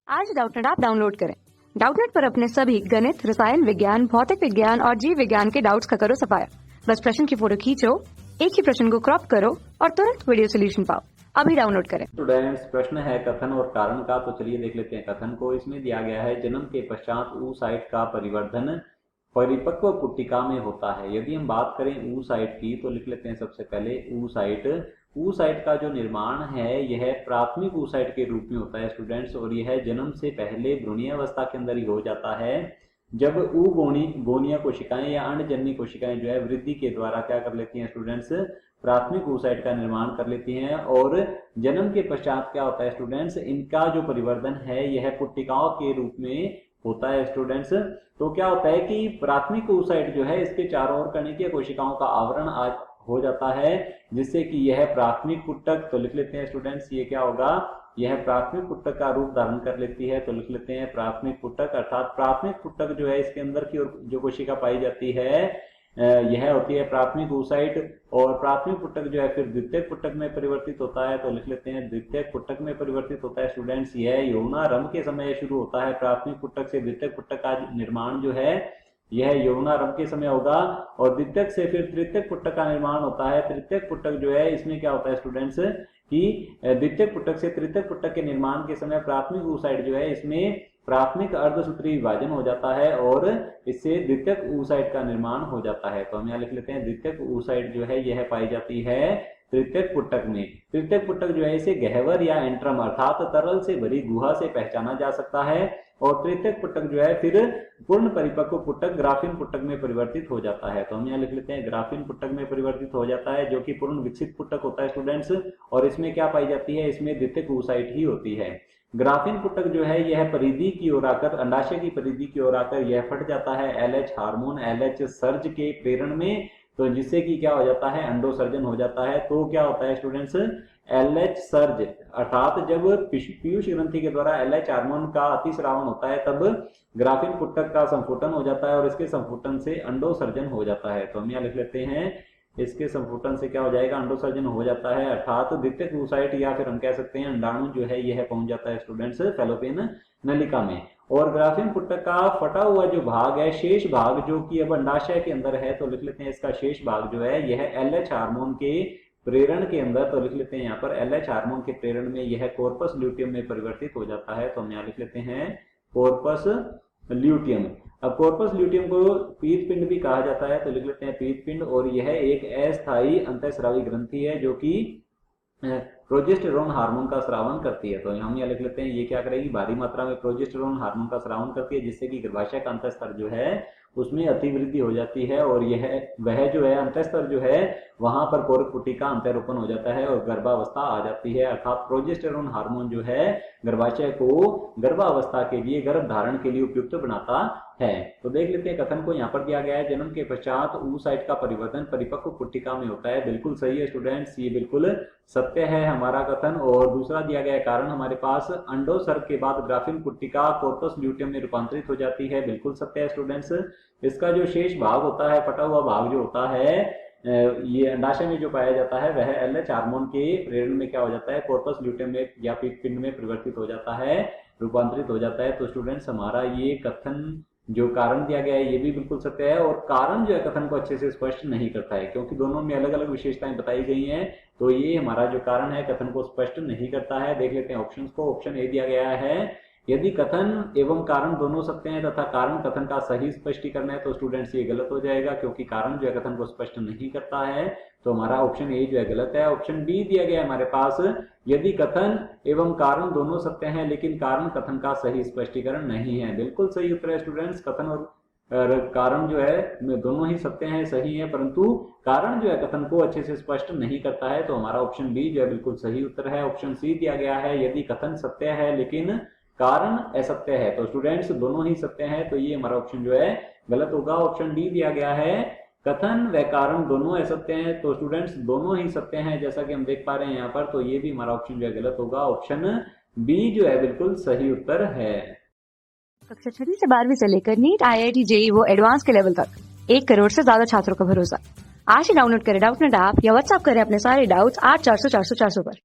आज Doubtnut app download करें। Doubtnut पर अपने सभी गणित, रसायन विज्ञान, भौतिक विज्ञान और जीव विज्ञान के डाउट्स का करो सफाया। बस प्रश्न की फोटो खींचो, एक ही प्रश्न को क्रॉप करो और तुरंत वीडियो सोल्यूशन पाओ। अभी डाउनलोड करें। स्टूडेंट्स, प्रश्न है कथन और कारण का। तो चलिए देख लेते हैं कथन को। इसमें दिया गया है जन्म के पश्चात oocyte का परिवर्धन परिपक्व पुट्टिका में होता है। यदि हम बात करें oocyte की तो लिख लेते हैं सबसे पहले oocyte का जो निर्माण है यह प्राथमिक oocyte के रूप में होता है स्टूडेंट्स, और यह जन्म से पहले भ्रूणीय अवस्था के अंदर ही हो जाता है। जब गोनिया कोशिकाएं या अंडजन्य कोशिकाएं जो है वृद्धि के द्वारा क्या कर लेती हैं स्टूडेंट्स, प्राथमिक oocyte का निर्माण कर लेती हैं, और जन्म के पश्चात क्या होता है स्टूडेंट्स, इनका जो परिवर्तन है यह पुट्टिकाओं के रूप में होता है स्टूडेंट्स। तो क्या होता है कि प्राथमिक oocyte जो है इसके चारों ओर कणिकीय कोशिकाओं का आवरण हो जाता है, जिससे कि यह प्राथमिक पुट्टक, तो लिख लेते हैं स्टूडेंट्स ये क्या होगा, यह प्राथमिक पुट्टक का रूप धारण कर लेती है। तो लिख लेते हैं प्राथमिक पुट्टक, अर्थात प्राथमिक पुट्टक जो है इसके अंदर की ओर जो कोशिका पाई जाती है यह होती है प्राथमिक oocyte, और प्राथमिक पुट्टक जो है फिर द्वितीयक पुट्टक में परिवर्तित होता है। तो लिख लेते हैं द्वितीयक पुट्टक में परिवर्तित होता है स्टूडेंट्स। यह यौनारंभ के समय शुरू होता है। प्राथमिक पुट्टक से द्वितीयक पुट्टक का निर्माण जो है यह यौनारंभ के समय होगा, और द्वितीयक से फिर तृतीयक पुट्टक का निर्माण होता है। तृतीयक पुट्टक जो है इसमें क्या होता है स्टूडेंट्स कि द्वितीयक पुट्टक से तृतीयक पुट्टक के निर्माण के समय प्राथमिक oocyte जो है इसमें प्राथमिक अर्धसूत्री विभाजन हो जाता है, और इससे द्वितीयक oocyte का निर्माण हो जाता है। तो हम यहाँ लिख लेते हैं द्वितीयक oocyte जो है यह पाई जाती है तृतीयक पुट्टक में। तृतीयक पुट्टक जो है इसे गह्वर या एंट्रम अर्थात तरल से भरी गुहा से पहचाना जा सकता है, और तृतीयक पुट्टक जो है फिर पूर्ण परिपक्व पुट्टक ग्राफीन पुट्टक में परिवर्तित हो जाता है। तो हम यहाँ लिख लेते हैं ग्राफीन पुट्टक में परिवर्तित हो जाता है, जो कि पूर्ण विकसित पुट्टक होता है स्टूडेंट्स, और इसमें क्या पाई जाती है, इसमें द्वितीयक oocyte ही होती है। ग्राफीन पुट्टक जो है यह परिधि की ओर आकर, अंडाशय की परिधि की ओर आकर यह फट जाता है LH हार्मोन LH सर्ज के प्रेरण में, तो जिससे कि क्या हो जाता है, अंडोसर्जन हो जाता है। तो क्या होता है स्टूडेंट्स, LH सर्ज अर्थात जब पीयूष ग्रंथि के द्वारा LH हार्मोन का अतिस्रावन होता है तब ग्राफीन पुट्टक का संफुटन हो जाता है, और इसके संफुटन से अंडोसर्जन हो जाता है। तो हम यहाँ लिख लेते हैं इसके संफुटन से क्या हो जाएगा, अंडोसर्जन हो जाता है, अर्थात द्वितीयक oocyte या फिर हम कह सकते हैं अंडाणु जो है यह पहुंच जाता है स्टूडेंट्स फैलोपियन नलिका में। और ग्राफीन पुट्टक का फटा हुआ जो भाग है, शेष भाग जो कि अब अंडाशय के अंदर है, तो लिख लेते हैं इसका शेष भाग जो है यह LH हार्मोन के प्रेरण के अंदर, तो लिख लेते हैं यहाँ पर LH हार्मोन के प्रेरण में यह कॉर्पस ल्यूटियम में परिवर्तित हो जाता है। तो हम यहाँ लिख लेते हैं कॉर्पस ल्यूटियम। अब कॉर्पस ल्यूटियम को पीत पिंड भी कहा जाता है, तो लिख लेते हैं पीत पिंड, और यह एक अस्थायी अंतःस्रावी ग्रंथि है जो कि प्रोजेस्टेरोन हार्मोन का स्रावन करती है। तो हम यहाँ लिख लेते हैं ये क्या करेगी, भारी मात्रा में प्रोजेस्टेरोन हार्मोन का स्रावन करती है, जिससे कि गर्भाशय का अंतःस्तर जो है उसमें अतिवृद्धि हो जाती है, और वह जो है अंतःस्तर जो है वहां पर कोरक पुट्टिका अंतःरोपण हो जाता है और गर्भावस्था आ जाती है। अर्थात प्रोजेस्टेरोन हार्मोन जो है गर्भाशय को गर्भावस्था के लिए, गर्भ धारण के लिए उपयुक्त बनाता है। तो देख लेते हैं कथन को। यहाँ पर दिया गया है जन्म के पश्चात oocyte का परिवर्तन परिपक्व पुट्टिका में होता है। बिल्कुल सही है स्टूडेंट्स, ये बिल्कुल सत्य है हमारा कथन। और दूसरा दिया गया कारण हमारे पास अंडोसर्ग के बाद ग्राफीन पुट्टिका कॉर्पस ल्यूटियम में रूपांतरित हो जाती है। बिल्कुल सत्य है स्टूडेंट्स। इसका जो शेष भाग होता है, फटा हुआ भाग जो होता है, ये अंडाशय में जो पाया जाता है वह LH हार्मोन के प्रेरण में क्या हो जाता है, कॉर्पस ल्यूटियम में या पिंड में परिवर्तित हो जाता है, रूपांतरित हो जाता है। तो स्टूडेंट्स हमारा ये कथन जो कारण दिया गया है ये भी बिल्कुल सत्य है, और कारण जो है कथन को अच्छे से स्पष्ट नहीं करता है, क्योंकि दोनों में अलग अलग विशेषताएं बताई गई हैं। तो ये हमारा जो कारण है कथन को स्पष्ट नहीं करता है। देख लेते हैं ऑप्शंस को। ऑप्शन ए दिया गया है यदि कथन एवं कारण दोनों सत्य हैं तथा कारण कथन का सही स्पष्टीकरण है, तो स्टूडेंट्स ये गलत हो जाएगा, क्योंकि कारण जो है कथन को स्पष्ट नहीं करता है। तो हमारा ऑप्शन ए जो है गलत है। ऑप्शन बी दिया गया है हमारे पास यदि कथन एवं कारण दोनों सत्य हैं लेकिन कारण कथन का सही स्पष्टीकरण नहीं है। बिल्कुल सही उत्तर है स्टूडेंट्स। कथन और कारण जो है दोनों ही सत्य हैं, सही है, परंतु कारण जो है कथन को अच्छे से स्पष्ट नहीं करता है। तो हमारा ऑप्शन बी जो है बिल्कुल सही उत्तर है। ऑप्शन सी दिया गया है यदि कथन सत्य है लेकिन कारण असत्य है, तो स्टूडेंट्स दोनों ही सत्य है, तो ये हमारा ऑप्शन जो है गलत होगा। ऑप्शन डी दिया गया है कथन व कारण दोनों असत्य हैं, तो स्टूडेंट्स दोनों ही सत्य हैं, जैसा कि हम देख पा रहे हैं यहाँ पर। तो ये भी हमारा ऑप्शन जो है गलत होगा। ऑप्शन बी जो है बिल्कुल सही उत्तर है। कक्षा 6 से 12वीं से लेकर नीट, IIT, JEE वो एडवांस के लेवल तक 1 करोड़ से ज्यादा छात्रों का भरोसा। आज ही डाउनलोड करें डाउटनेट ऐप या व्हाट्सएप करें अपने सारे डाउट्स 8400 400 400 पर।